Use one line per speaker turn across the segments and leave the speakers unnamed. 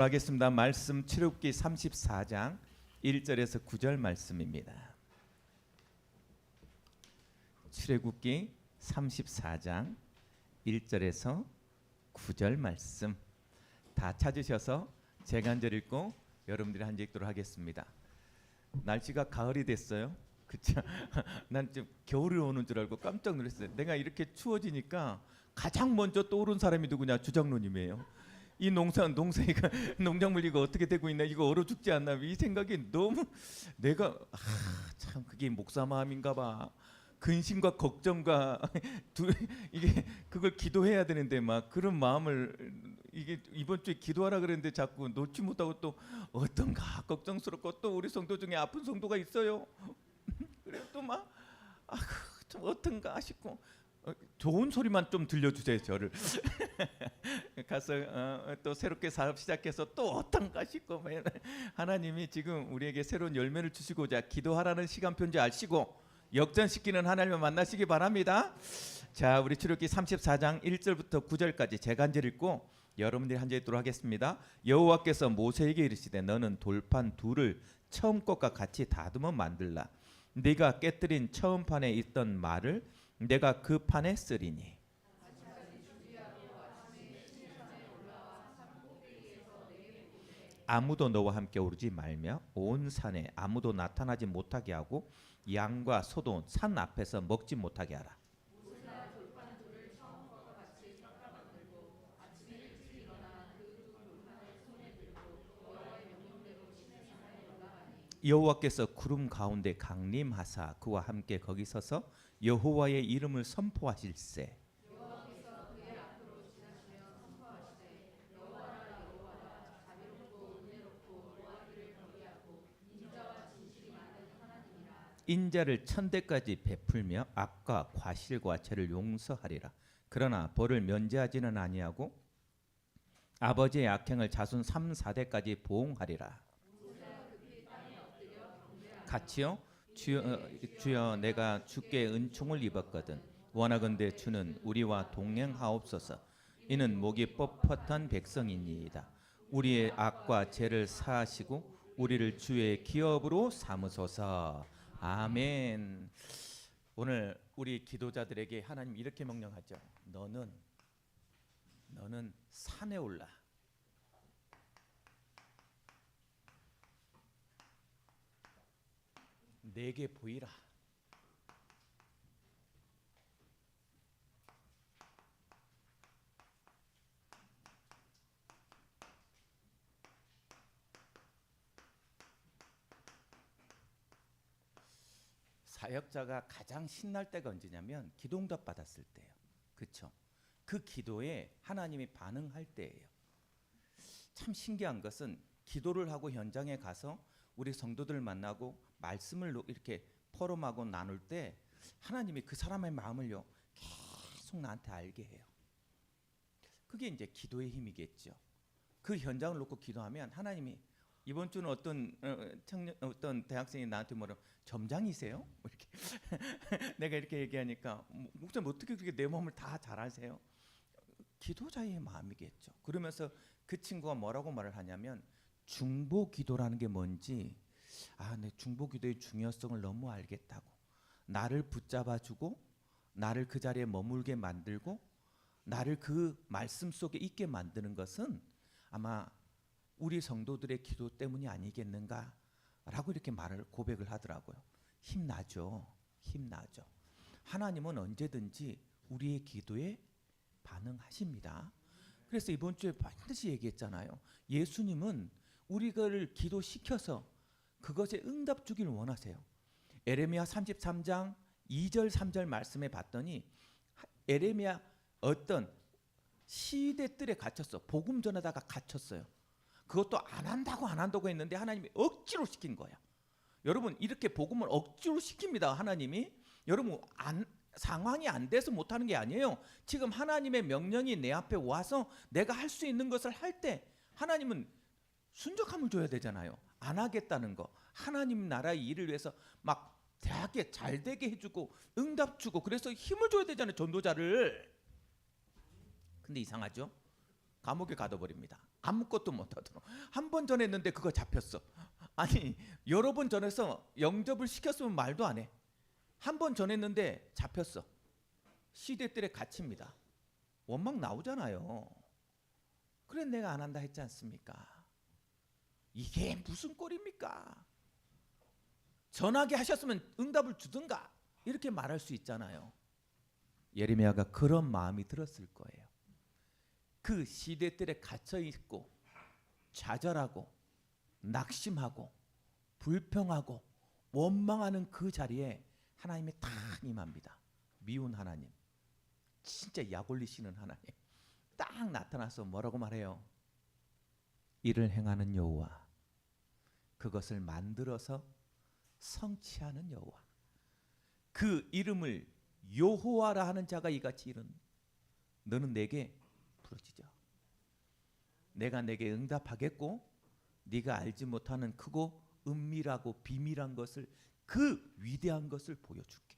하겠습니다. 말씀 출애굽기 34장 1절에서 9절 말씀입니다. 출애굽기 34장 1절에서 9절 말씀 다 찾으셔서 제가 한 절 읽고 여러분들이 한 절 읽도록 하겠습니다. 날씨가 가을이 됐어요. 그쵸? 난 좀 겨울이 오는 줄 알고 깜짝 놀랐어요. 내가 이렇게 추워지니까 가장 먼저 떠오른 사람이 누구냐? 주장로님이에요. 이 농사가 농작물 이거 어떻게 되고 있나, 이거 얼어 죽지 않나, 이 생각이 너무 내가 참 그게 목사 마음인가봐. 근심과 걱정과 이게 그걸 기도해야 되는데 막 그런 마음을 이게 이번 주에 기도하라 그랬는데 자꾸 놓지 못하고 또 어떤가 걱정스럽고 또 우리 성도 중에 아픈 성도가 있어요. 그래서 또 막 좀 어떤가 싶고 좋은 소리만 좀 들려주세요 저를. 가서 또 새롭게 사업 시작해서 또 어떤가 싶고 하나님이 지금 우리에게 새로운 열매를 주시고자 기도하라는 시간 편지 아시고 역전시키는 하나님을 만나시기 바랍니다. 자, 우리 출애굽기 34장 1절부터 9절까지 제가 한 절 읽고 여러분들이 한 절 읽도록 하겠습니다. 여호와께서 모세에게 이르시되 너는 돌판 둘을 처음 것과 같이 다듬어 만들라. 네가 깨뜨린 처음 판에 있던 말을 내가 그 판에 쓰리니 아무도 너와 함께 오르지 말며 온 산에 아무도 나타나지 못하게 하고 양과 소도 산 앞에서 먹지 못하게 하라. 여호와께서 구름 가운데 강림하사 그와 함께 거기 서서 여호와의 이름을 선포하실세. 인자를 천대까지 베풀며 악과 과실과 죄를 용서하리라. 그러나 벌을 면제하지는 아니하고 아버지의 악행을 자손 3, 4대까지 보응하리라. 같이요? 주여 내가 주께 은총을 입었거든 원하건대 주는 우리와 동행하옵소서. 이는 목이 뻣뻣한 백성이니이다. 우리의 악과 죄를 사하시고 우리를 주의 기업으로 삼으소서. 아멘. 오늘 우리 기도자들에게 하나님 이렇게 명령하죠. 너는 산에 올라. 내게 보이라. 사역자가 가장 신날 때가 언제냐면 기도응답 받았을 때예요. 그렇죠? 그 기도에 하나님이 반응할 때예요. 참 신기한 것은 기도를 하고 현장에 가서 우리 성도들 만나고 말씀을 이렇게 포럼하고 나눌 때 하나님이 그 사람의 마음을요 계속 나한테 알게 해요. 그게 이제 기도의 힘이겠죠. 그 현장을 놓고 기도하면 하나님이 이번 주는 어떤 대학생이 나한테 점장이세요? 이렇게 내가 이렇게 얘기하니까 목사님 어떻게 그렇게 내 마음을 다 잘 아세요? 기도자의 마음이겠죠. 그러면서 그 친구가 뭐라고 말을 하냐면 중보 기도라는 게 뭔지 내 중보 기도의 중요성을 너무 알겠다고. 나를 붙잡아주고 나를 그 자리에 머물게 만들고 나를 그 말씀 속에 있게 만드는 것은 아마 우리 성도들의 기도 때문이 아니겠는가라고 이렇게 고백을 하더라고요. 힘나죠. 하나님은 언제든지 우리의 기도에 반응하십니다. 그래서 이번 주에 반드시 얘기했잖아요. 예수님은 우리를 기도시켜서 그것에 응답 주기를 원하세요. 에레미야 33장 2절 3절 말씀에 봤더니 에레미야 어떤 시대 뜰에 갇혔어. 복음 전하다가 갇혔어요. 그것도 안 한다고 했는데 하나님이 억지로 시킨 거야. 여러분 이렇게 복음을 억지로 시킵니다. 하나님이. 여러분 상황이 안 돼서 못하는 게 아니에요. 지금 하나님의 명령이 내 앞에 와서 내가 할 수 있는 것을 할 때 하나님은 순적함을 줘야 되잖아요. 안 하겠다는 거. 하나님 나라의 일을 위해서 막 대하게 잘 되게 해주고 응답 주고 그래서 힘을 줘야 되잖아요. 전도자를. 근데 이상하죠? 감옥에 가둬버립니다. 아무것도 못하도록. 한 번 전했는데 그거 잡혔어. 아니 여러 번 전해서 영접을 시켰으면 말도 안 해. 한 번 전했는데 잡혔어. 시대들의 가치입니다. 원망 나오잖아요. 그래 내가 안 한다 했지 않습니까? 이게 무슨 꼴입니까? 전하게 하셨으면 응답을 주든가 이렇게 말할 수 있잖아요. 예레미야가 그런 마음이 들었을 거예요. 그 시대들에 갇혀 있고 좌절하고 낙심하고 불평하고 원망하는 그 자리에 하나님이 딱 임합니다. 미운 하나님, 진짜 약 올리시는 하나님 딱 나타나서 뭐라고 말해요? 이를 행하는 여호와, 그것을 만들어서 성취하는 여호와. 그 이름을 여호와라 하는 자가 이같이 이른 너는 내게 부르짖어. 내가 내게 응답하겠고 네가 알지 못하는 크고 은밀하고 비밀한 것을, 그 위대한 것을 보여줄게.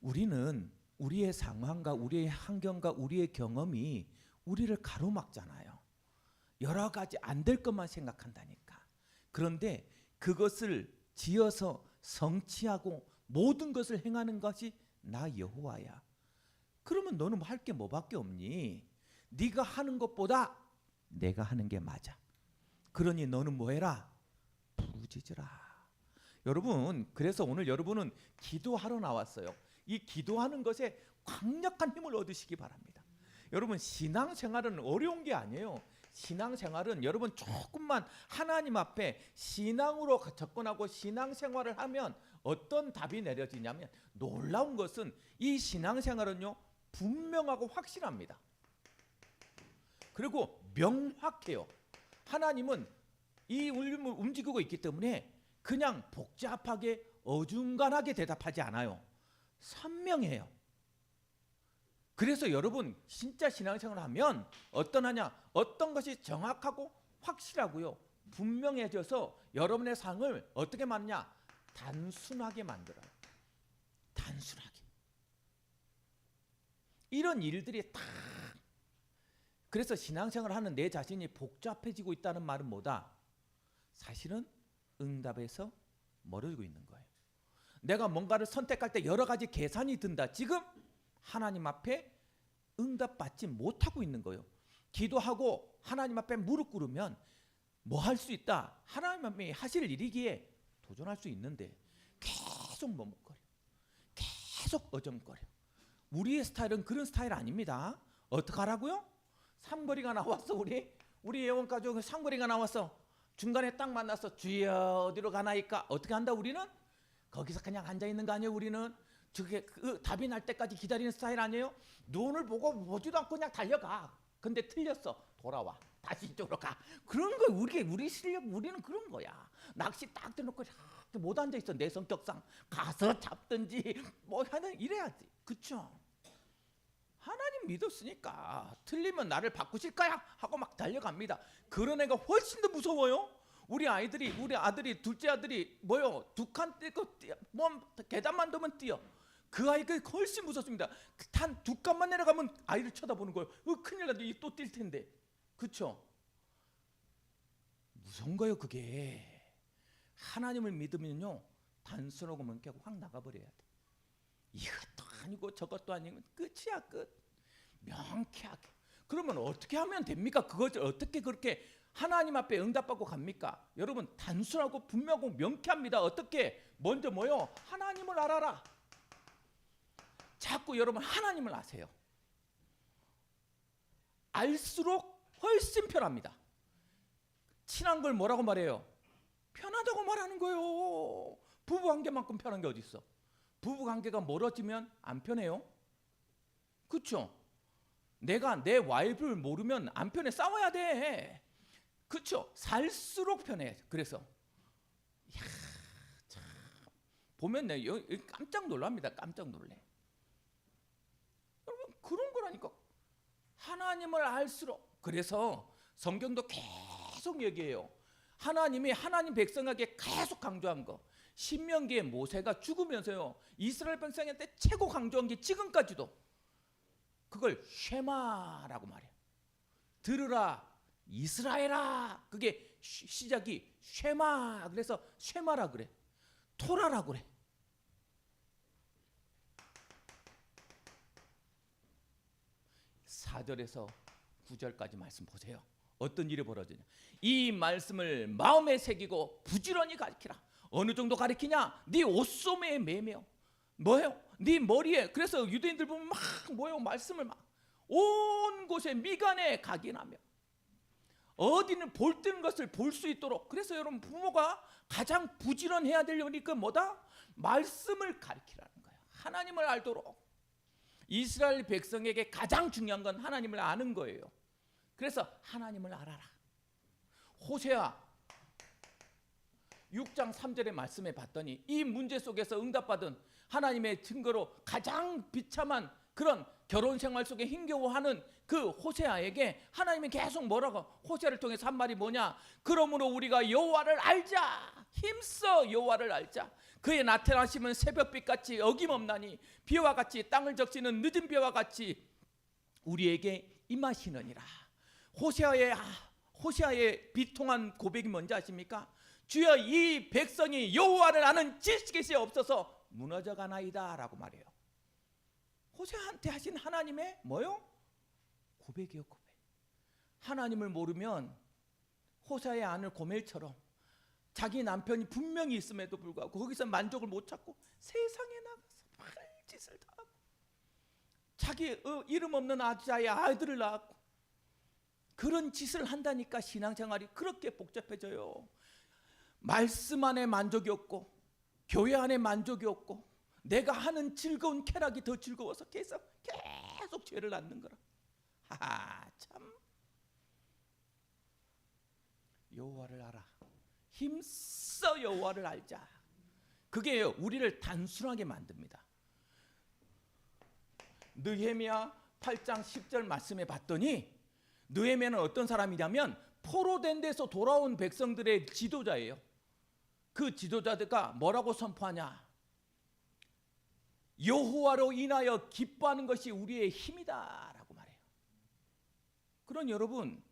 우리는 우리의 상황과 우리의 환경과 우리의 경험이 우리를 가로막잖아요. 여러 가지 안 될 것만 생각한다니까. 그런데 그것을 지어서 성취하고 모든 것을 행하는 것이 나 여호와야. 그러면 너는 할 게 뭐밖에 없니? 네가 하는 것보다 내가 하는 게 맞아. 그러니 너는 뭐 해라? 부르짖으라. 여러분, 그래서 오늘 여러분은 기도하러 나왔어요. 이 기도하는 것에 강력한 힘을 얻으시기 바랍니다. 여러분, 신앙생활은 어려운 게 아니에요. 신앙생활은 여러분 조금만 하나님 앞에 신앙으로 접근하고 신앙생활을 하면 어떤 답이 내려지냐면, 놀라운 것은 이 신앙생활은요 분명하고 확실합니다. 그리고 명확해요. 하나님은 이 울림을 움직이고 있기 때문에 그냥 복잡하게 어중간하게 대답하지 않아요. 선명해요. 그래서 여러분 진짜 신앙생활을 하면 어떤 것이 정확하고 확실하고요 분명해져서 여러분의 삶을 어떻게 만드냐? 단순하게 만들어요. 단순하게. 이런 일들이 다. 그래서 신앙생활을 하는 내 자신이 복잡해지고 있다는 말은 뭐다? 사실은 응답에서 멀어지고 있는 거예요. 내가 뭔가를 선택할 때 여러 가지 계산이 든다. 지금 하나님 앞에 응답받지 못하고 있는 거예요. 기도하고 하나님 앞에 무릎 꿇으면 뭐 할 수 있다? 하나님 앞에 하실 일이기에 도전할 수 있는데 계속 머뭇거려. 계속 어정거려. 우리의 스타일은 그런 스타일 아닙니다. 어떡하라고요? 삼거리가 나왔어. 우리 예원가족 삼거리가 나왔어. 중간에 딱 만나서 주여 어디로 가나이까? 어떻게 한다 우리는? 거기서 그냥 앉아있는 거 아니에요. 우리는 그 답이 날 때까지 기다리는 스타일 아니에요? 눈을 보고 보지도 않고 그냥 달려가. 근데 틀렸어. 돌아와. 다시 이쪽으로 가. 그런 거 우리 실력, 우리는 그런 거야. 낚시 딱 대놓고 못 앉아있어. 내 성격상 가서 잡든지 뭐 하는 이래야지. 그쵸? 하나님 믿었으니까 틀리면 나를 바꾸실 거야 하고 막 달려갑니다. 그런 애가 훨씬 더 무서워요. 우리 아들이 둘째 아들이 뭐요? 두 칸 뛰고 계단만 더면 뛰어. 그 아이가 훨씬 무섭습니다. 단 두 칸만 내려가면 아이를 쳐다보는 거예요. 큰일 나도 또 뛸 텐데. 그렇죠? 무서운 거예요 그게. 하나님을 믿으면요 단순하고 명쾌하고 확 나가버려야 돼. 이것도 아니고 저것도 아니고 끝이야 끝. 명쾌하게. 그러면 어떻게 하면 됩니까? 그것을 어떻게 그렇게 하나님 앞에 응답받고 갑니까? 여러분 단순하고 분명하고 명쾌합니다. 어떻게? 먼저 뭐요? 하나님을 알아라. 자꾸 여러분 하나님을 아세요. 알수록 훨씬 편합니다. 친한 걸 뭐라고 말해요? 편하다고 말하는 거예요. 부부관계만큼 편한 게 어디 있어? 부부관계가 멀어지면 안 편해요? 그렇죠? 내가 내 와이프를 모르면 안 편해. 싸워야 돼. 그렇죠? 살수록 편해. 그래서 야, 참 보면 내 깜짝 놀랍니다. 깜짝 놀래. 여러분 그런 거라니까. 하나님을 알수록. 그래서 성경도 계속 얘기해요. 하나님이 하나님 백성에게 계속 강조한 거. 신명기에 모세가 죽으면서요 이스라엘 백성한테 최고 강조한 게 지금까지도 그걸 쉐마라고 말해요. 들으라
이스라엘아. 그게 시작이 쉐마. 그래서 쉐마라 그래. 토라라 그래. (4절에서) (9절까지) 말씀 보세요. 어떤 일이 벌어지냐. 이 말씀을 마음에 새기고 부지런히 가르치라. 어느 정도 가르치냐. 네 옷소매에 매며 뭐예요? 네 머리에. 그래서 유대인들 보면 막 뭐예요? 말씀을 막 온 곳에 미간에 각인하며 어디는 볼 뜨는 것을 볼 수 있도록. 그래서 여러분 부모가 가장 부지런해야 될 일이 그 뭐다? 말씀을 가르치라는 거예요. 하나님을 알도록. 이스라엘 백성에게 가장 중요한 건 하나님을 아는 거예요. 그래서 하나님을 알아라. 호세아 6장 3절의 말씀에 봤더니 이 문제 속에서 응답받은 하나님의 증거로 가장 비참한 그런 결혼 생활 속에 힘겨워하는 그 호세아에게 하나님이 계속 뭐라고 호세아를 통해서 한 말이 뭐냐. 그러므로 우리가 여호와를 알자. 힘써 여호와를 알자. 그의 나타나심은 새벽빛같이 어김없나니 비와 같이 땅을 적시는 늦은 비와 같이 우리에게 임하시느니라. 호세아의 비통한 고백이 뭔지 아십니까? 주여 이 백성이 여호와를 아는 지식이 없어서 무너져가나이다 라고 말해요. 호세아한테 하신 하나님의 뭐요? 고백이요, 고백. 하나님을 모르면 호세아의 아들 고멜처럼 자기 남편이 분명히 있음에도 불구하고 거기서 만족을 못 찾고 세상에 나가서 별짓을 다 하고 자기 이름 없는 아자의 아이들을 낳았고 그런 짓을 한다니까 신앙생활이 그렇게 복잡해져요. 말씀 안에 만족이 없고 교회 안에 만족이 없고 내가 하는 즐거운 쾌락이 더 즐거워서 계속 죄를 낳는 거라. 참. 여호와를 알아. 힘써 여호와를 알자. 그게 우리를 단순하게 만듭니다. 느헤미야 8장 10절 말씀에 봤더니 느헤미야는 어떤 사람이냐면 포로된 데서 돌아온 백성들의 지도자예요. 그 지도자들과 뭐라고 선포하냐. 여호와로 인하여 기뻐하는 것이 우리의 힘이다 라고 말해요. 그런 여러분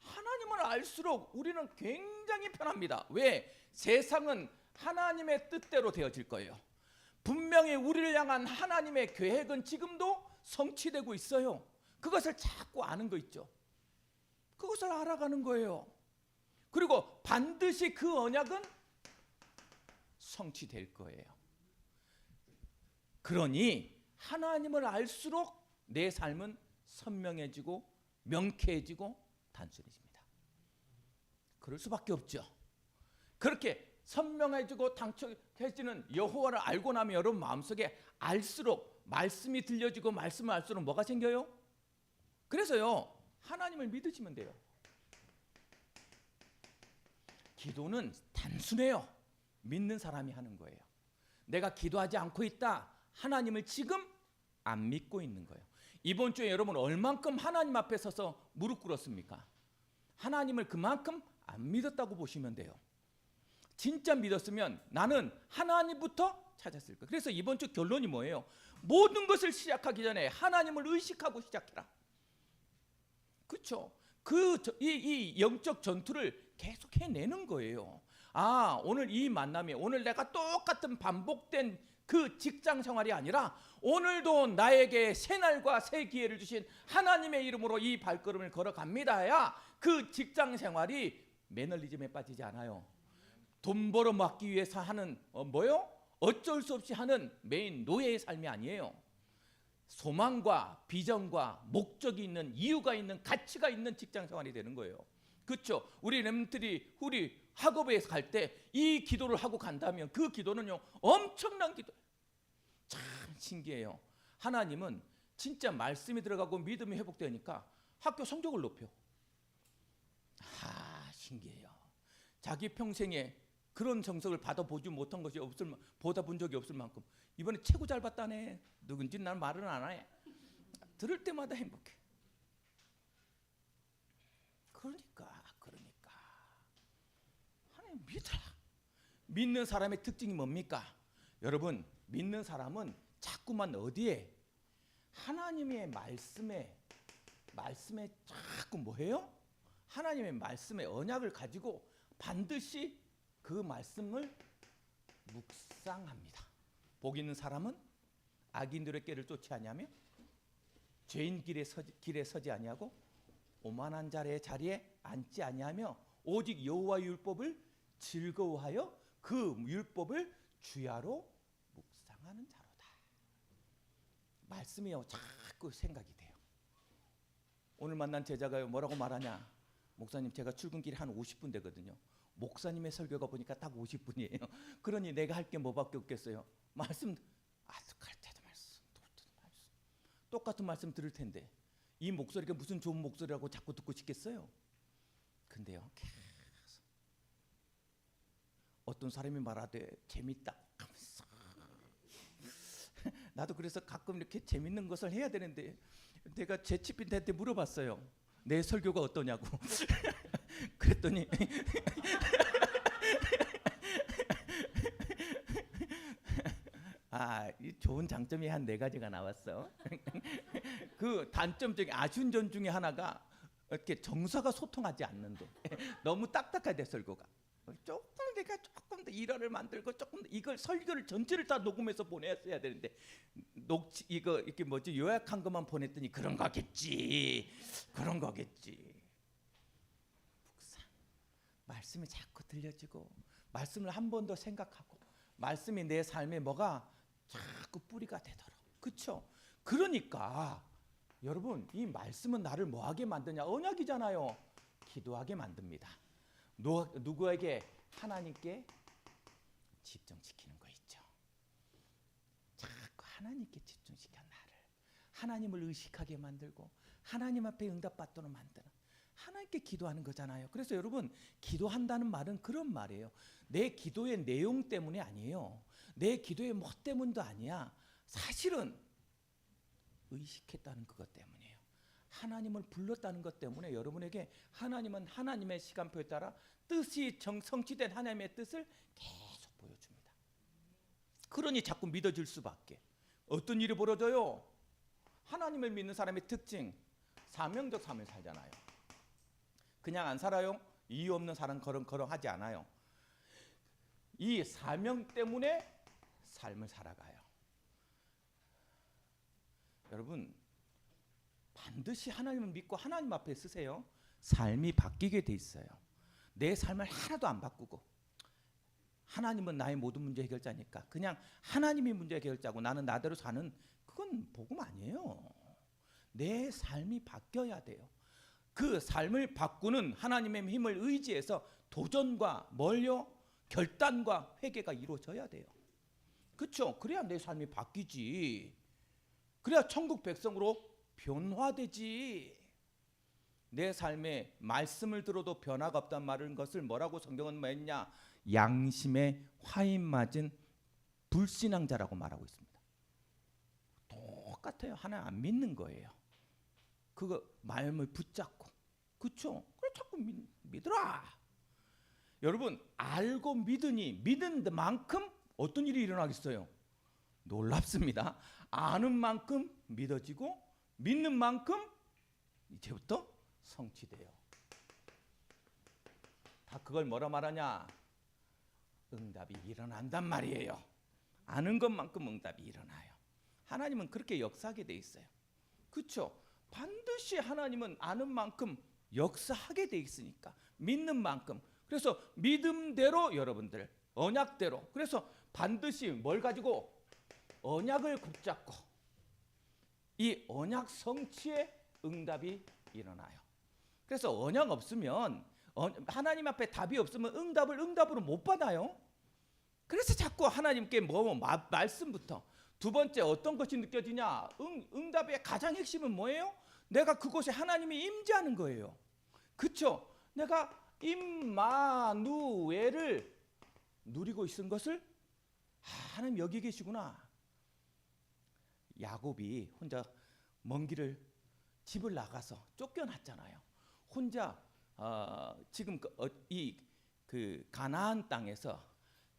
하나님을 알수록 우리는 굉장히 편합니다. 왜? 세상은 하나님의 뜻대로 되어질 거예요. 분명히 우리를 향한 하나님의 계획은 지금도 성취되고 있어요. 그것을 자꾸 아는 거 있죠. 그것을 알아가는 거예요. 그리고 반드시 그 언약은 성취될 거예요. 그러니 하나님을 알수록 내 삶은 선명해지고 명쾌해지고 단순해집니다. 그럴 수밖에 없죠. 그렇게 선명해지고 당초해지는 여호와를 알고 나면 여러분 마음속에 알수록 말씀이 들려지고 말씀을 알수록 뭐가 생겨요? 그래서요 하나님을 믿으시면 돼요. 기도는 단순해요. 믿는 사람이 하는 거예요. 내가 기도하지 않고 있다. 하나님을 지금 안 믿고 있는 거예요. 이번 주에 여러분 얼만큼 하나님 앞에 서서 무릎 꿇었습니까? 하나님을 그만큼 안 믿었다고 보시면 돼요. 진짜 믿었으면 나는 하나님부터 찾았을 거예요. 그래서 이번 주 결론이 뭐예요? 모든 것을 시작하기 전에 하나님을 의식하고 시작해라. 그렇죠? 이 영적 전투를 계속 해내는 거예요. 오늘 이 만남이 오늘 내가 똑같은 반복된 그 직장 생활이 아니라 오늘도 나에게 새 날과 새 기회를 주신 하나님의 이름으로 이 발걸음을 걸어갑니다야 그 직장 생활이 매너리즘에 빠지지 않아요. 돈 벌어 먹기 위해서 하는 어쩔 수 없이 하는 메인 노예의 삶이 아니에요. 소망과 비전과 목적이 있는 이유가 있는 가치가 있는 직장 생활이 되는 거예요. 그렇죠? 우리 렘들이 우리 학업에 갈 때 이 기도를 하고 간다면 그 기도는요 엄청난 기도. 참 신기해요. 하나님은 진짜 말씀이 들어가고 믿음이 회복되니까 학교 성적을 높여. 신기해요. 자기 평생에 그런 정석을 받아보지 못한 것이 보다본 적이 없을 만큼 이번에 최고 잘 봤다네. 누군지 난 말은 안 해. 들을 때마다 행복해. 그러니까 하나님 믿어라. 믿는 사람의 특징이 뭡니까? 여러분 믿는 사람은 자꾸만 어디에? 하나님의 말씀에 자꾸 뭐해요? 하나님의 말씀의 언약을 가지고 반드시 그 말씀을 묵상합니다. 복 있는 사람은 악인들의 길을 쫓지 아니하며 죄인 길에 서지 아니하고 오만한 자의 자리에 앉지 아니하며 오직 여호와의 율법을 즐거워하여 그 율법을 주야로 묵상하는 자로다. 말씀이요 자꾸 생각이 돼요. 오늘 만난 제자가요 뭐라고 말하냐? 목사님 제가 출근길에 한 50분 되거든요. 목사님의 설교가 보니까 딱 50분이에요. 그러니 내가 할 게 뭐밖에 없겠어요. 말씀 갈 때도 말씀, 똑같은 말씀 들을 텐데 이 목소리가 무슨 좋은 목소리라고 자꾸 듣고 싶겠어요? 근데요 계속 어떤 사람이 말하되 재밌다 하면서 나도 그래서 가끔 이렇게 재밌는 것을 해야 되는데 내가 제 치킨한테 물어봤어요. 내 설교가 어떠냐고. 그랬더니 이 좋은 장점이 한 4가지가 나왔어. 그 단점 중에 아쉬운 점 중에 하나가 이렇게 정서가 소통하지 않는데 너무 딱딱하대 설교가. 조금 내가 조금 더 일화를 만들고 조금 더 이걸 설교를 전체를 다 녹음해서 보냈어야 되는데 이거 이렇게 요약한 것만 보냈더니 그런 거겠지. 묵상. 말씀이 자꾸 들려지고 말씀을 한 번 더 생각하고 말씀이 내 삶에 뭐가 자꾸 뿌리가 되도록. 그렇죠? 그러니까 여러분 이 말씀은 나를 뭐하게 만드냐? 언약이잖아요. 기도하게 만듭니다. 누구에게? 하나님께 집중시키는 거 있죠. 자꾸 하나님께 집중시켜 나를. 하나님을 의식하게 만들고 하나님 앞에 응답받도록 만드는 하나님께 기도하는 거잖아요. 그래서 여러분 기도한다는 말은 그런 말이에요. 내 기도의 내용 때문이 아니에요. 내 기도의 뭐 때문도 아니야. 사실은 의식했다는 그것 때문이에요. 하나님을 불렀다는 것 때문에 여러분에게 하나님은 하나님의 시간표에 따라 뜻이 성취된 하나님의 뜻을 계속 보여줍니다. 그러니 자꾸 믿어질 수밖에. 어떤 일이 벌어져요? 하나님을 믿는 사람의 특징, 사명적 삶을 살잖아요. 그냥 안 살아요. 이유 없는 사람 거렁거렁하지 않아요. 이 사명 때문에 삶을 살아가요. 여러분 반드시 하나님을 믿고 하나님 앞에 쓰세요. 삶이 바뀌게 돼 있어요. 내 삶을 하나도 안 바꾸고 하나님은 나의 모든 문제 해결자니까 그냥 하나님이 문제 해결자고 나는 나대로 사는 그건 복음 아니에요. 내 삶이 바뀌어야 돼요. 그 삶을 바꾸는 하나님의 힘을 의지해서 도전과 결단과 회개가 이루어져야 돼요. 그렇죠? 그래야 내 삶이 바뀌지. 그래야 천국 백성으로 변화되지. 내 삶에 말씀을 들어도 변화가 없단 말은 것을 뭐라고 성경은 말했냐? 양심에 화인 맞은 불신앙자라고 말하고 있습니다. 똑같아요. 하나님 안 믿는 거예요. 그거 마음을 붙잡고 그렇죠? 그래 자꾸 믿으라. 여러분 알고 믿으니 믿은 만큼 어떤 일이 일어나겠어요? 놀랍습니다. 아는 만큼 믿어지고 믿는 만큼 이제부터 성취돼요. 다 그걸 뭐라 말하냐? 응답이 일어난단 말이에요. 아는 것만큼 응답이 일어나요. 하나님은 그렇게 역사하게 돼 있어요. 그렇죠? 반드시 하나님은 아는 만큼 역사하게 돼 있으니까 믿는 만큼. 그래서 믿음대로 여러분들 언약대로. 그래서 반드시 뭘 가지고 언약을 붙잡고 이 언약 성취의 응답이 일어나요. 그래서 언약 없으면 하나님 앞에 답이 없으면 응답으로 못 받아요. 그래서 자꾸 하나님께 말씀부터. 두 번째 어떤 것이 느껴지냐? 응답의 가장 핵심은 뭐예요? 내가 그곳에 하나님이 임재하는 거예요. 그렇죠? 내가 임마누엘을 누리고 있는 것을 하나님 여기 계시구나. 야곱이 혼자 먼 길을 집을 나가서 쫓겨났잖아요. 혼자 지금 그 가나안 땅에서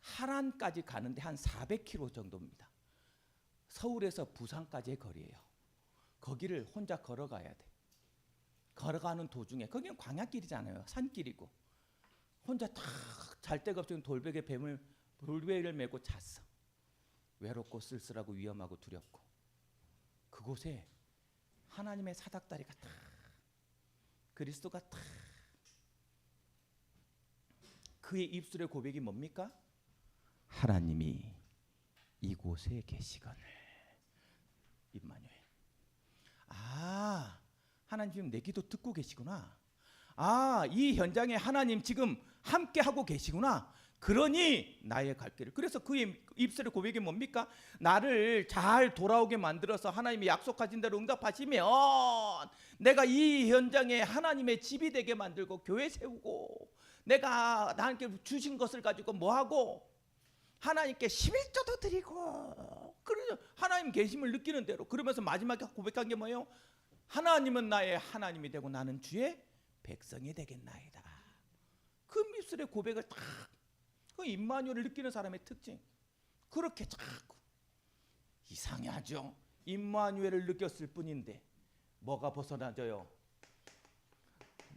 하란까지 가는데 한 400km 정도입니다. 서울에서 부산까지의 거리예요. 거기를 혼자 걸어가야 돼. 걸어가는 도중에, 거기는 광야길이잖아요. 산길이고 혼자 탁 잘 데가 없으면 돌베개를 메고 잤어. 외롭고 쓸쓸하고 위험하고 두렵고 그곳에 하나님의 사닥다리가 탁, 그리스도가 탁, 그의 입술의 고백이 뭡니까? 하나님이 이곳에 계시거늘. 임마누엘. 아, 하나님 지금 내 기도 듣고 계시구나. 아, 이 현장에 하나님 지금 함께 하고 계시구나. 그러니 나의 갈 길을. 그래서 그의 입술의 고백이 뭡니까? 나를 잘 돌아오게 만들어서 하나님이 약속하신 대로 응답하시면 내가 이 현장에 하나님의 집이 되게 만들고 교회 세우고 내가 나한테 주신 것을 가지고 뭐하고 하나님께 11조도 드리고, 그래서 하나님 계심을 느끼는 대로. 그러면서 마지막에 고백한 게 뭐예요? 하나님은 나의 하나님이 되고 나는 주의 백성이 되겠나이다. 그 입술의 고백을 딱, 그 임마누엘을 느끼는 사람의 특징. 그렇게 자꾸 이상하죠. 임마누엘을 느꼈을 뿐인데 뭐가 벗어나져요?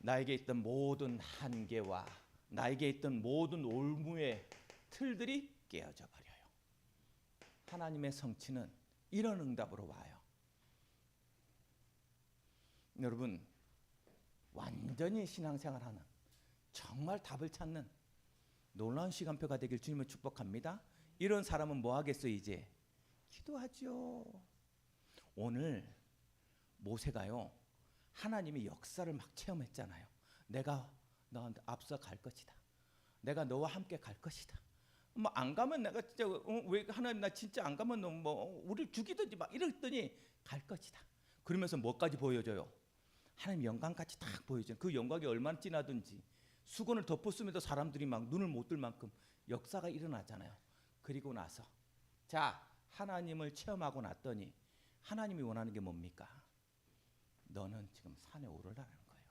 나에게 있던 모든 한계와 나에게 있던 모든 올무의 틀들이 깨어져 버려요. 하나님의 성취는 이런 응답으로 와요. 여러분, 완전히 신앙생활하는, 정말 답을 찾는 놀라운 시간표가 되길 주님을 축복합니다. 이런 사람은 뭐 하겠어요? 이제 기도하죠. 오늘 모세가요, 하나님의 역사를 막 체험했잖아요. 내가 너한테 앞서 갈 것이다. 내가 너와 함께 갈 것이다. 뭐 안 가면 내가 진짜 왜 하나님 나 진짜 안 가면 너 뭐 우리 죽이든지 막 이랬더니 갈 것이다. 그러면서 뭐까지 보여줘요? 하나님 영광까지 딱 보여줘요. 그 영광이 얼마나 진하든지 수건을 덮었음에도 사람들이 막 눈을 못 뜰 만큼 역사가 일어나잖아요. 그리고 나서 자, 하나님을 체험하고 났더니 하나님이 원하는 게 뭡니까? 너는 지금 산에 오르라는 거예요.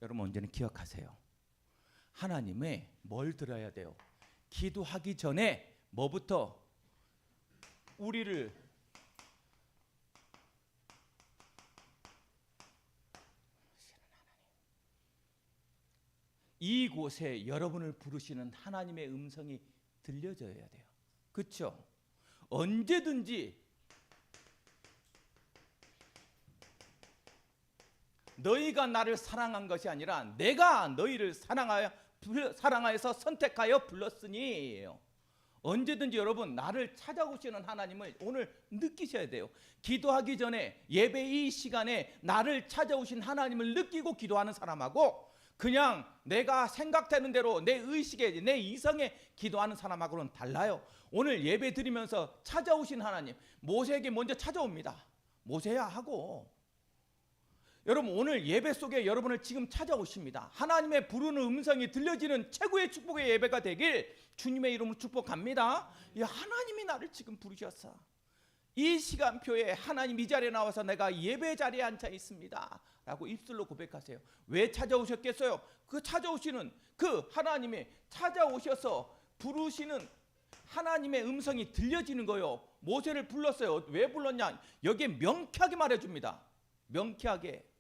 여러분 언제는 기억하세요. 하나님의 뭘 들어야 돼요? 기도하기 전에 뭐부터? 우리를 이곳에 여러분을 부르시는 하나님의 음성이 들려져야 돼요. 그렇죠? 언제든지 너희가 나를 사랑한 것이 아니라 내가 너희를 사랑하여서 선택하여 불렀으니. 언제든지 여러분 나를 찾아오시는 하나님을 오늘 느끼셔야 돼요. 기도하기 전에 예배 이 시간에 나를 찾아오신 하나님을 느끼고 기도하는 사람하고 그냥 내가 생각되는 대로 내 의식에 내 이성에 기도하는 사람하고는 달라요. 오늘 예배 드리면서 찾아오신 하나님, 모세에게 먼저 찾아옵니다. 모세야 하고, 여러분 오늘 예배 속에 여러분을 지금 찾아오십니다. 하나님의 부르는 음성이 들려지는 최고의 축복의 예배가 되길 주님의 이름으로 축복합니다. 하나님이 나를 지금 부르셨어. 이 시간표에 하나님 이 자리에 나와서 내가 예배 자리에 앉아 있습니다 라고 입술로 고백하세요. 왜 찾아오셨겠어요? 그 찾아오시는 그 하나님이 찾아오셔서 부르시는 하나님의 음성이 들려지는 거예요. 모세를 불렀어요. 왜 불렀냐? 여기에 명쾌하게 말해줍니다. 명쾌하게.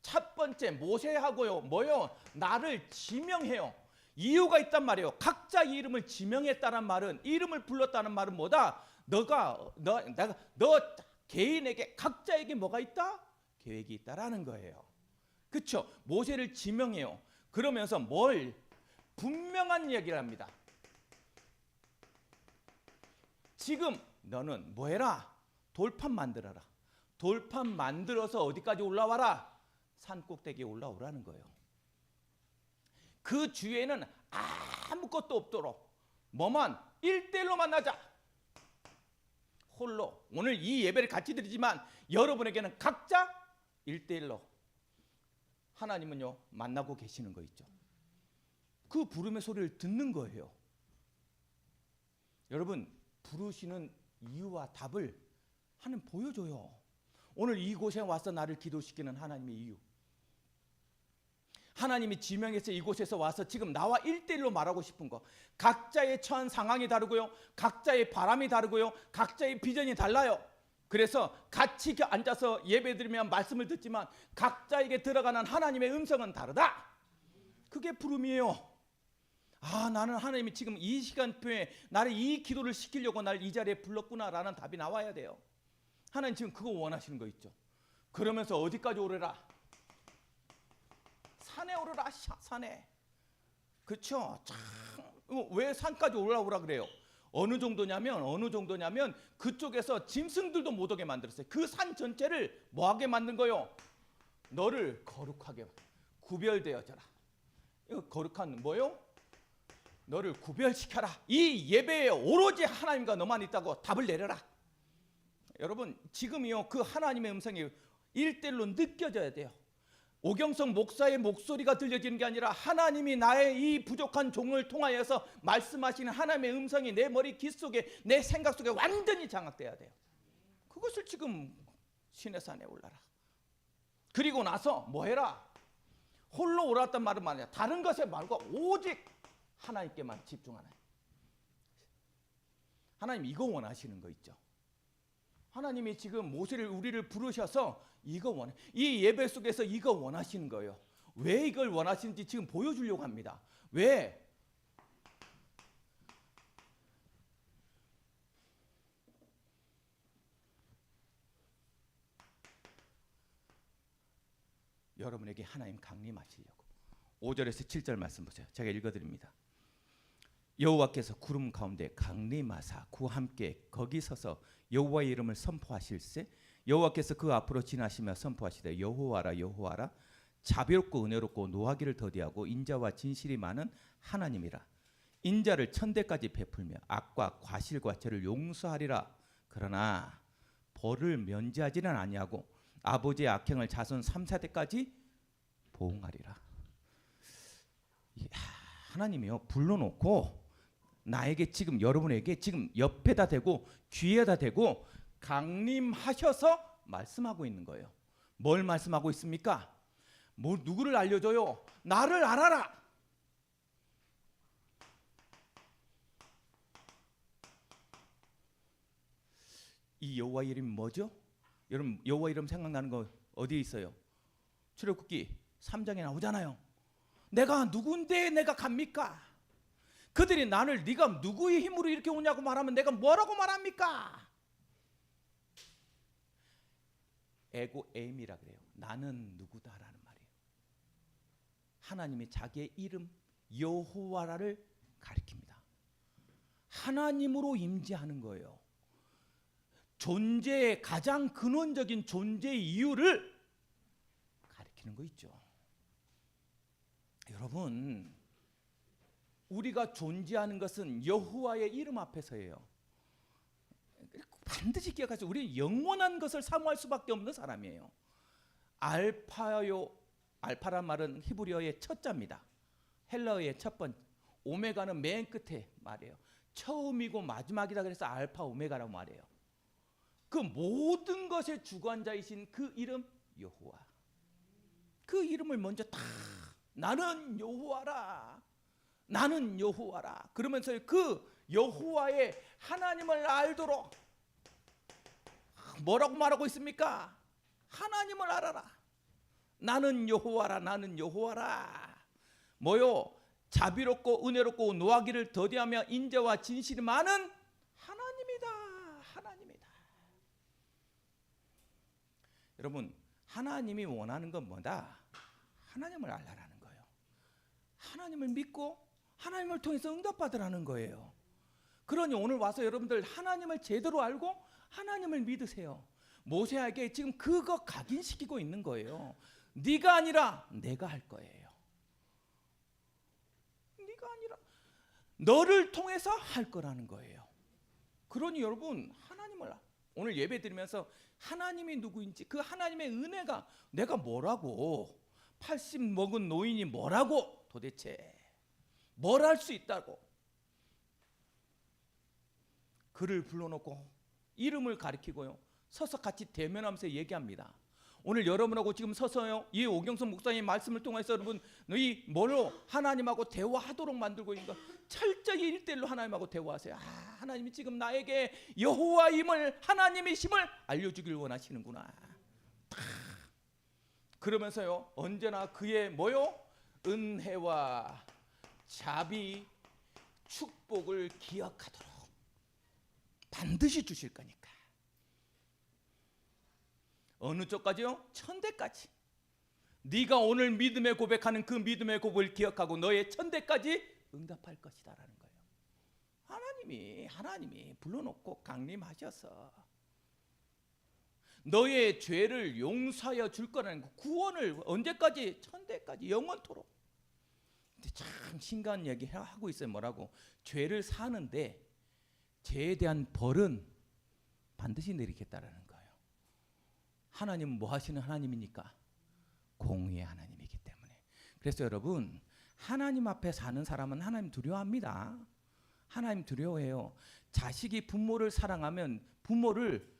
첫 번째 모세하고요 뭐요? 나를 지명해요. 이유가 있단 말이에요. 각자 이름을 지명했다는 말은, 이름을 불렀다는 말은 뭐다? 너 개인에게 각자에게 뭐가 있다? 계획이 있다라는 거예요. 그렇죠? 모세를 지명해요. 그러면서 뭘 분명한 얘기를 합니다. 지금 너는 뭐 해라? 돌판 만들어라. 돌판 만들어서 어디까지 올라와라? 산 꼭대기에 올라오라는 거예요. 그 주위에는 아무것도 없도록 뭐만 1대1로 만나자. 홀로. 오늘 이 예배를 같이 드리지만 여러분에게는 각자 1대1로 하나님은요 만나고 계시는 거 있죠. 그 부름의 소리를 듣는 거예요. 여러분 부르시는 이유와 답을 하나님 보여줘요. 오늘 이곳에 와서 나를 기도시키는 하나님의 이유, 하나님이 지명해서 이곳에서 와서 지금 나와 1대1로 말하고 싶은 거. 각자의 처한 상황이 다르고요, 각자의 바람이 다르고요, 각자의 비전이 달라요. 그래서 같이 앉아서 예배드리면 말씀을 듣지만 각자에게 들어가는 하나님의 음성은 다르다. 그게 부름이에요. 나는 하나님이 지금 이 시간표에 나를 이 기도를 시키려고 날 이 자리에 불렀구나라는 답이 나와야 돼요. 하나님 지금 그거 원하시는 거 있죠. 그러면서 어디까지 오르라? 산에 오르라. 산에. 그렇죠. 왜 산까지 올라오라 그래요? 어느 정도냐면 그쪽에서 짐승들도 못 오게 만들었어요. 그 산 전체를 뭐하게 만든 거요? 너를 거룩하게 구별되어져라. 이거 거룩한 뭐요? 너를 구별시켜라. 이 예배에 오로지 하나님과 너만 있다고 답을 내려라. 여러분 지금이요 그 하나님의 음성이 일대일로 느껴져야 돼요. 오경성 목사의 목소리가 들려지는 게 아니라 하나님이 나의 이 부족한 종을 통하여서 말씀하시는 하나님의 음성이 내 머리 귓속에 내 생각 속에 완전히 장악돼야 돼요. 그것을 지금 시내산에 올라라. 그리고 나서 뭐 해라? 홀로 올라왔단 말은 말이야. 다른 것에 말고 오직 하나님께만 집중하는. 하나님 이거 원하시는 거 있죠. 하나님이 지금 모세를 우리를 부르셔서 이거 원해. 이 예배 속에서 이거 원하시는 거예요. 왜 이걸 원하시는지 지금 보여주려고 합니다. 왜? 여러분에게 하나님 강림하시려고. 5절에서 7절 말씀 보세요. 제가 읽어드립니다. 여호와께서 구름 가운데 강림하사 그와 함께 거기 서서 여호와의 이름을 선포하실세 여호와께서 그 앞으로 지나시며 선포하시되 여호와라 여호와라 자비롭고 은혜롭고 노하기를 더디하고 인자와 진실이 많은 하나님이라. 인자를 천대까지 베풀며 악과 과실과 죄를 용서하리라. 그러나 벌을 면제하지는 아니하고 아버지의 악행을 자손 3, 4대까지 보응하리라. 하나님이요 불러놓고 나에게 지금 여러분에게 지금 옆에다 대고 귀에다 대고 강림하셔서 말씀하고 있는 거예요. 뭘 말씀하고 있습니까? 누구를 알려줘요? 나를 알아라. 이 여호와 이름이 뭐죠? 여러분 여호와 이름 생각나는 거 어디에 있어요? 출애굽기 3장에 나오잖아요. 내가 누군데 내가 갑니까? 그들이 나를 네가 누구의 힘으로 이렇게 오냐고 말하면 내가 뭐라고 말합니까? 에고 에임이라 그래요. 나는 누구다라는 말이에요. 하나님이 자기의 이름 여호와라를 가리킵니다. 하나님으로 임재하는 거예요. 존재의 가장 근원적인 존재의 이유를 가리키는 거 있죠. 여러분 우리가 존재하는 것은 여호와의 이름 앞에서예요. 반드시 기억하세요. 우리는 영원한 것을 사모할 수밖에 없는 사람이에요. 알파란 말은 히브리어의 첫 자입니다. 헬라어의 첫 번째. 오메가는 맨 끝에 말이에요. 처음이고 마지막이다 그래서 알파 오메가라고 말해요. 그 모든 것의 주관자이신 그 이름 여호와. 그 이름을 먼저 다 나는 여호와라. 나는 여호와라. 그러면서 그 여호와의 하나님을 알도록 뭐라고 말하고 있습니까? 하나님을 알아라. 나는 여호와라. 나는 여호와라. 뭐요? 자비롭고 은혜롭고 노하기를 더디하며 인자와 진실이 많은 하나님이다. 하나님이다. 여러분 하나님이 원하는 건 뭐다? 하나님을 알라라는 거예요. 하나님을 믿고 하나님을 통해서 응답받으라는 거예요. 그러니 오늘 와서 여러분들 하나님을 제대로 알고 하나님을 믿으세요. 모세에게 지금 그거 각인시키고 있는 거예요. 네가 아니라 내가 할 거예요. 네가 아니라 너를 통해서 할 거라는 거예요. 그러니 여러분 하나님을 오늘 예배 드리면서 하나님이 누구인지 그 하나님의 은혜가 내가 뭐라고 80 먹은 노인이 뭐라고 도대체 뭘 할 수 있다고 그를 불러놓고 이름을 가리키고요 서서 같이 대면하면서 얘기합니다. 오늘 여러분하고 지금 서서요 이 오경선 목사님 말씀을 통해서 여러분 이 뭐로 하나님하고 대화하도록 만들고 있는 거 철저히 1대1로 하나님하고 대화하세요. 하나님이 지금 나에게 여호와임을 하나님의 힘을 알려주길 원하시는구나. 그러면서요 언제나 그의 뭐요 은혜와 자비 축복을 기억하도록 반드시 주실 거니까. 어느 쪽까지요? 천대까지. 네가 오늘 믿음의 고백하는 그 믿음의 고백을 기억하고 너의 천대까지 응답할 것이다라는 거예요. 하나님이 불러놓고 강림하셔서 너의 죄를 용서하여 줄 거라는 거. 구원을 언제까지? 천대까지 영원토록. 근데 참 신기한 얘기 하고 있어요. 뭐라고? 죄를 사는데 죄에 대한 벌은 반드시 내리겠다라는 거예요. 하나님은 뭐 하시는 하나님이니까? 공의의 하나님이기 때문에. 그래서 여러분 하나님 앞에 사는 사람은 하나님 두려워합니다. 하나님 두려워해요. 자식이 부모를 사랑하면 부모를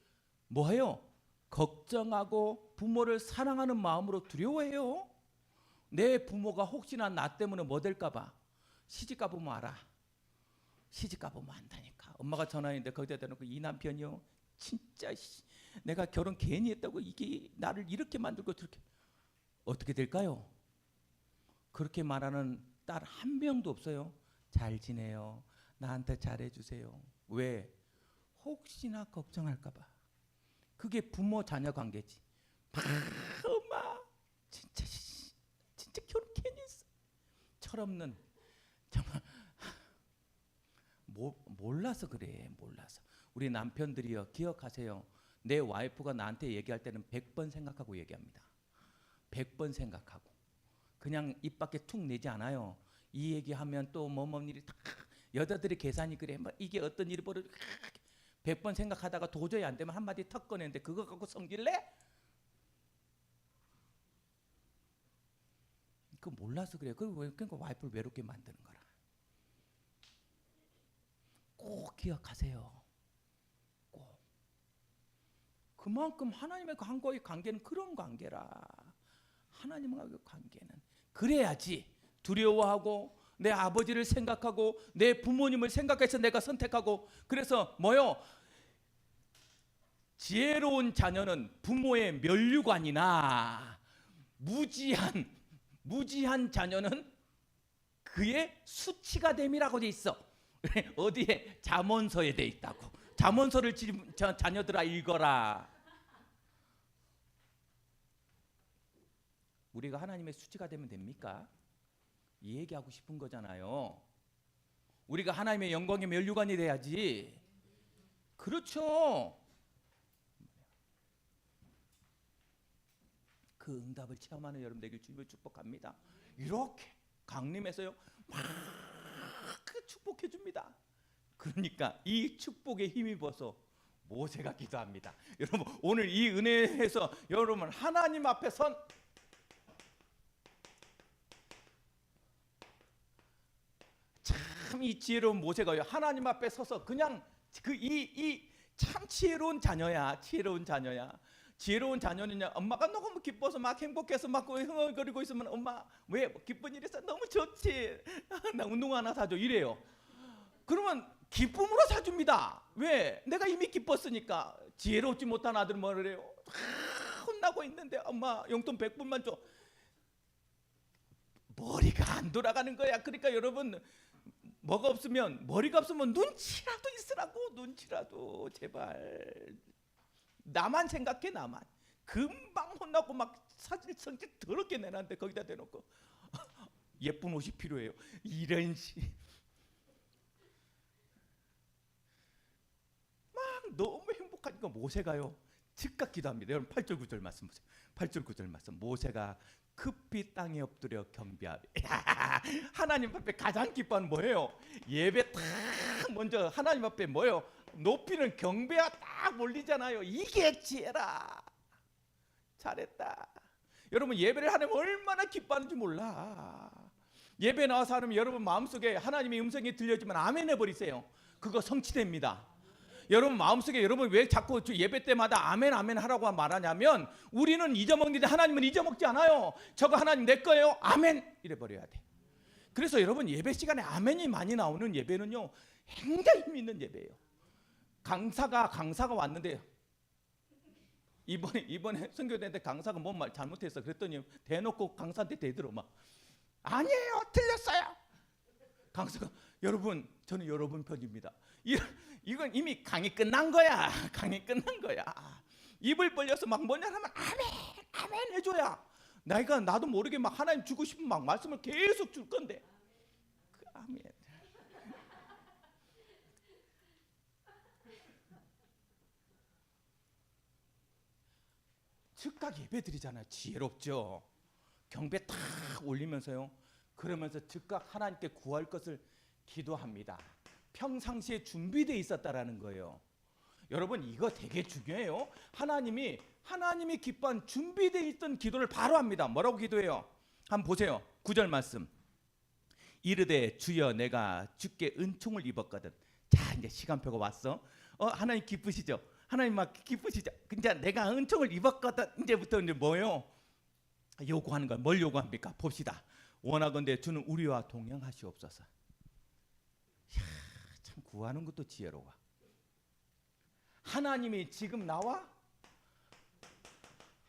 뭐해요? 걱정하고 부모를 사랑하는 마음으로 두려워해요. 내 부모가 혹시나 나 때문에 뭐 될까 봐. 시집 가보면 알아. 시집 가보면 안다니까. 엄마가 전화했는데 거기다 대놓고 이 남편이요 진짜 내가 결혼 괜히 했다고 이게 나를 이렇게 만들고 저렇게. 어떻게 될까요? 그렇게 말하는 딸 한 명도 없어요. 잘 지내요. 나한테 잘해주세요. 왜? 혹시나 걱정할까 봐. 그게 부모 자녀 관계지. 엄마 진짜 결혼 괜히 했어. 철없는 정말 몰라서 그래. 몰라서. 우리 남편들이요 기억하세요. 내 와이프가 나한테 얘기할 때는 100번 생각하고 얘기합니다. 100번 생각하고 그냥 입 밖에 툭 내지 않아요. 이 얘기하면 또 뭐뭔 일이 다 여자들의 계산이 그래. 막 이게 어떤 일이 벌어져 100번 생각하다가 도저히 안 되면 한마디 턱 꺼내는데 그거 갖고 성질내? 그거 몰라서 그래. 그러니까 와이프를 외롭게 만드는 거라. 꼭 기억하세요. 꼭. 그만큼 하나님의 과거의 관계는 그런 관계라. 하나님과의 관계는 그래야지 두려워하고 내 아버지를 생각하고 내 부모님을 생각해서 내가 선택하고. 그래서 뭐요? 지혜로운 자녀는 부모의 면류관이나 무지한 자녀는 그의 수치가 됨이라고 돼 있어. 어디에? 잠언서에 돼 있다고. 잠언서를 자녀들아 읽어라. 우리가 하나님의 수치가 되면 됩니까? 이 얘기하고 싶은 거잖아요. 우리가 하나님의 영광의 면류관이 돼야지. 그렇죠. 그 응답을 체험하는 여러분 되길 주님을 축복합니다. 이렇게 강림해서요 막 축복해 줍니다. 그러니까 이 축복에 힘입어서 모세가 기도합니다. 여러분 오늘 이 은혜에서 여러분 하나님 앞에 선 참 이 지혜로운 모세가요 하나님 앞에 서서 그냥 그 이 참 지혜로운 자녀야. 지혜로운 자녀야. 지혜로운 자녀는요 엄마가 너무 기뻐서 막 행복해서 막 흥얼거리고 있으면 엄마 왜 기쁜 일 있어? 너무 좋지. 나 운동 하나 사줘 이래요. 그러면 기쁨으로 사줍니다. 왜? 내가 이미 기뻤으니까. 지혜롭지 못한 아들은 뭐를 해요? 혼나고 있는데 엄마 용돈 100불만 줘. 머리가 안 돌아가는 거야. 그러니까 여러분 머리가 없으면 눈치라도 있으라고. 눈치라도 제발. 나만 생각해. 나만. 금방 혼나고 막 사실 성질 더럽게 내놨는데 거기다 대놓고 예쁜 옷이 필요해요. 이런 막 너무 행복하니까 모세가요 즉각 기도합니다. 여러분 8절 9절 말씀 보세요. 8절 9절 말씀. 모세가 급히 땅에 엎드려 경배하며. 하나님 앞에 가장 기뻐하는 뭐예요? 예배 딱 먼저 하나님 앞에 뭐예요? 높이는 경배가 딱 몰리잖아요. 이게 지혜라. 잘했다. 여러분 예배를 하나님 얼마나 기뻐하는지 몰라. 예배 나와서 하면 여러분 마음속에 하나님의 음성이 들려지면 아멘 해버리세요. 그거 성취됩니다. 여러분 마음속에 여러분 왜 자꾸 예배 때마다 아멘 아멘 하라고 말하냐면 우리는 잊어먹는데 하나님은 잊어먹지 않아요. 저거 하나님 내 거예요. 아멘 이래 버려야 돼. 그래서 여러분 예배 시간에 아멘이 많이 나오는 예배는요 굉장히 힘 있는 예배예요. 강사가 왔는데 이번에 선교대회 때 강사가 뭔 말 잘못했어. 그랬더니 대놓고 강사한테 대들어 막 아니에요 틀렸어요. 강사가 여러분 저는 여러분 편입니다. 이건 이미 강의 끝난 거야. 강의 끝난 거야. 입을 벌려서 막 뭐냐 하면 아멘 아멘 해줘야 나도 모르게 막 하나님 주고 싶은 막 말씀을 계속 줄 건데 그 아멘. 즉각 예배 드리잖아요. 지혜롭죠. 경배 탁 올리면서요. 그러면서 즉각 하나님께 구할 것을 기도합니다. 평상시에 준비되어 있었다라는 거예요. 여러분 이거 되게 중요해요. 하나님이 기뻐한 준비되어 있던 기도를 바로 합니다. 뭐라고 기도해요? 한번 보세요. 9절 말씀. 이르되 주여 내가 주께 은총을 입었거든. 자 이제 시간표가 왔어. 하나님 기쁘시죠? 하나님 막 기쁘시죠? 근데 내가 은총을 입었거든. 이제부터 이제 뭐요? 요구하는 걸 뭘 요구합니까? 봅시다. 원하건대 주는 우리와 동행하시옵소서. 이야, 참 구하는 것도 지혜로워. 하나님이 지금 나와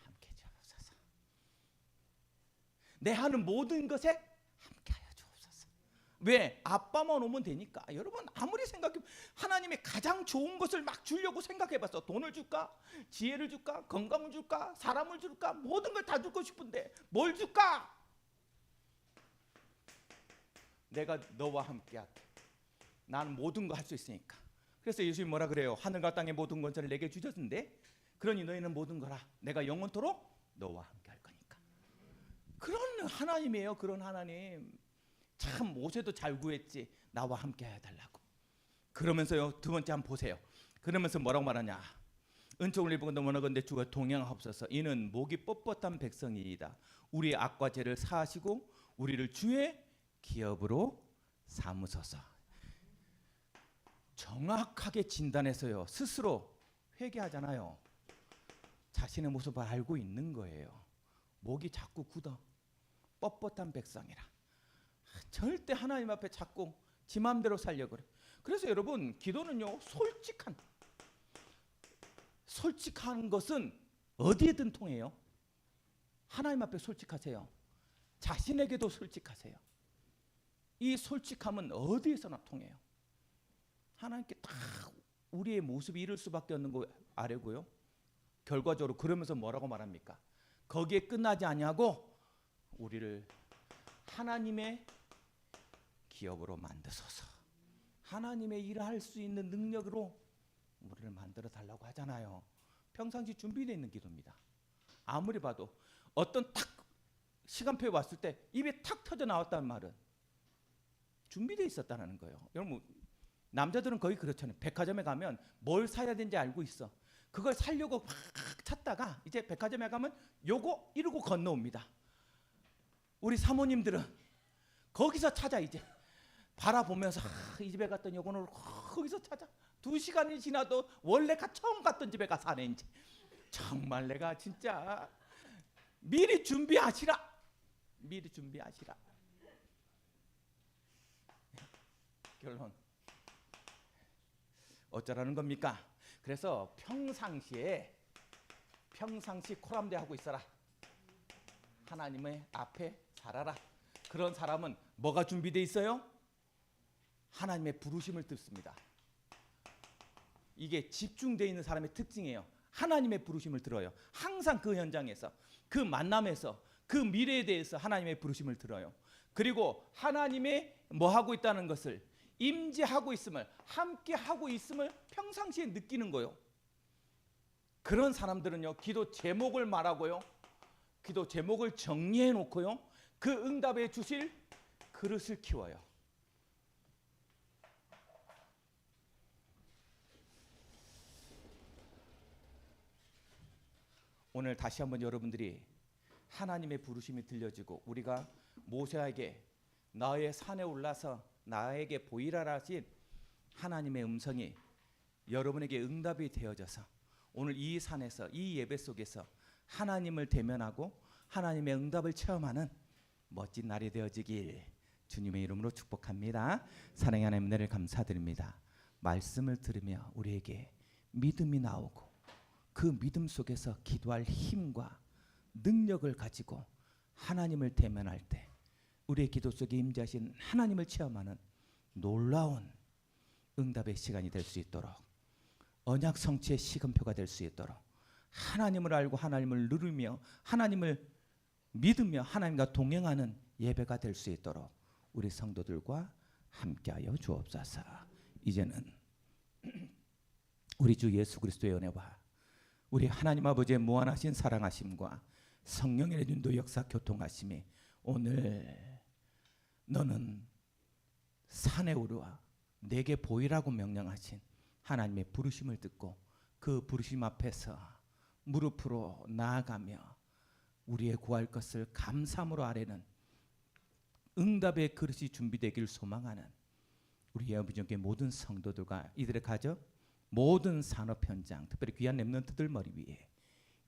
함께 주옵소서. 내 하는 모든 것에 함께하여 주옵소서. 왜? 아빠만 오면 되니까. 여러분 아무리 생각해 하나님이 가장 좋은 것을 막 주려고 생각해봤어. 돈을 줄까? 지혜를 줄까? 건강을 줄까? 사람을 줄까? 모든 걸 다 주고 싶은데 뭘 줄까? 내가 너와 함께하게. 나는 모든 거 할 수 있으니까. 그래서 예수님이 뭐라 그래요? 하늘과 땅의 모든 권세를 내게 주셨는데 그러니 너희는 모든 거라. 내가 영원토록 너와 함께할 거니까. 그런 하나님이에요. 그런 하나님. 참 모세도 잘 구했지. 나와 함께 해달라고. 그러면서요 두 번째 한번 보세요. 그러면서 뭐라고 말하냐? 은총을 입은 건데 원하건대 주가 동행하옵소서. 이는 목이 뻣뻣한 백성이이다. 우리의 악과 죄를 사하시고 우리를 주의 기업으로 삼으소서. 정확하게 진단해서요 스스로 회개하잖아요. 자신의 모습을 알고 있는 거예요. 목이 자꾸 굳어. 뻣뻣한 백성이라. 절대 하나님 앞에 자꾸 지 마음대로 살려고 그래. 그래서 여러분 기도는요 솔직한 것은 어디에든 통해요. 하나님 앞에 솔직하세요. 자신에게도 솔직하세요. 이 솔직함은 어디에서나 통해요. 하나님께 다 우리의 모습이 이럴 수밖에 없는 거 아래고요. 결과적으로 그러면서 뭐라고 말합니까? 거기에 끝나지 아니하고 우리를 하나님의 기업으로 만드소서. 하나님의 일을 할 수 있는 능력으로 우리를 만들어 달라고 하잖아요. 평상시 준비되어 있는 기도입니다. 아무리 봐도 어떤 탁 시간표에 왔을 때 입에 탁 터져 나왔다는 말은 준비되어 있었다는 거예요. 여러분 남자들은 거의 그렇잖아요. 백화점에 가면 뭘 사야 되는지 알고 있어. 그걸 사려고 막 찾다가 이제 백화점에 가면 요거 이러고 건너옵니다. 우리 사모님들은 거기서 찾아. 이제 바라보면서 이 집에 갔더니 요거는 거기서 찾아. 2시간이 지나도 원래 처음 갔던 집에 가서 하네. 이제 정말 내가 진짜 미리 준비하시라. 미리 준비하시라. 결론 어쩌라는 겁니까? 그래서 평상시 코람대 하고 있어라. 하나님의 앞에 살아라. 그런 사람은 뭐가 준비되어 있어요? 하나님의 부르심을 듣습니다. 이게 집중되어 있는 사람의 특징이에요. 하나님의 부르심을 들어요. 항상 그 현장에서, 그 만남에서, 그 미래에 대해서 하나님의 부르심을 들어요. 그리고 하나님의 뭐 하고 있다는 것을 임재하고 있음을, 함께 하고 있음을 평상시에 느끼는 거예요. 그런 사람들은요, 기도 제목을 말하고요, 기도 제목을 정리해 놓고요, 그 응답해 주실 그릇을 키워요. 오늘 다시 한번 여러분들이 하나님의 부르심이 들려지고 우리가 모세에게 너의 산에 올라서 나에게 보이라 하신 하나님의 음성이 여러분에게 응답이 되어져서 오늘 이 산에서 이 예배 속에서 하나님을 대면하고 하나님의 응답을 체험하는 멋진 날이 되어지길 주님의 이름으로 축복합니다. 사랑의 하나님, 은혜를 감사드립니다. 말씀을 들으며 우리에게 믿음이 나오고 그 믿음 속에서 기도할 힘과 능력을 가지고 하나님을 대면할 때 우리의 기도 속에 임재하신 하나님을 체험하는 놀라운 응답의 시간이 될 수 있도록, 언약 성취의 시간표가 될 수 있도록, 하나님을 알고 하나님을 누리며 하나님을 믿으며 하나님과 동행하는 예배가 될 수 있도록 우리 성도들과 함께하여 주옵소서. 이제는 우리 주 예수 그리스도의 은혜와 우리 하나님 아버지의 무한하신 사랑하심과 성령의 인도 역사 교통하심이 오늘 너는 산에 오르와 내게 보이라고 명령하신 하나님의 부르심을 듣고 그 부르심 앞에서 무릎으로 나아가며 우리의 구할 것을 감사함으로 아뢰는 응답의 그릇이 준비되길 소망하는 우리 아버지의 모든 성도들과 이들의 가족, 모든 산업 현장, 특별히 귀한 렘넌트들 머리 위에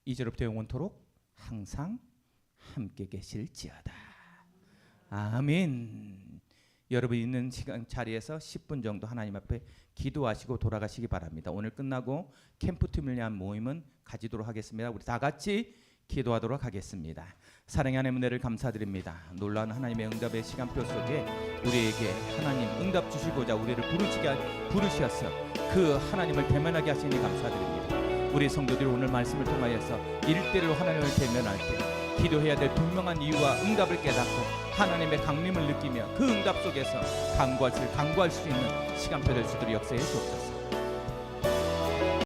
이제로부터 영원토록 항상 함께 계실지어다. 아멘. 여러분 있는 시간 자리에서 10분 정도 하나님 앞에 기도하시고 돌아가시기 바랍니다. 오늘 끝나고 캠프팀을 위한 모임은 가지도록 하겠습니다. 우리 다 같이 기도하도록 하겠습니다. 사랑의 하나님, 은혜를 감사드립니다. 놀라운 하나님의 응답의 시간표 속에 우리에게 하나님 응답 주시고자 우리를 부르셔서 그 하나님을 대면하게 하시니 감사드립니다. 우리 성도들이 오늘 말씀을 통하여서 일대로 하나님을 대면할 때 기도해야 될 분명한 이유와 응답을 깨닫고 하나님의 강림을 느끼며 그 응답 속에서 강구할 수 있는 시간표 될 수 있도록 역사해 주옵소서.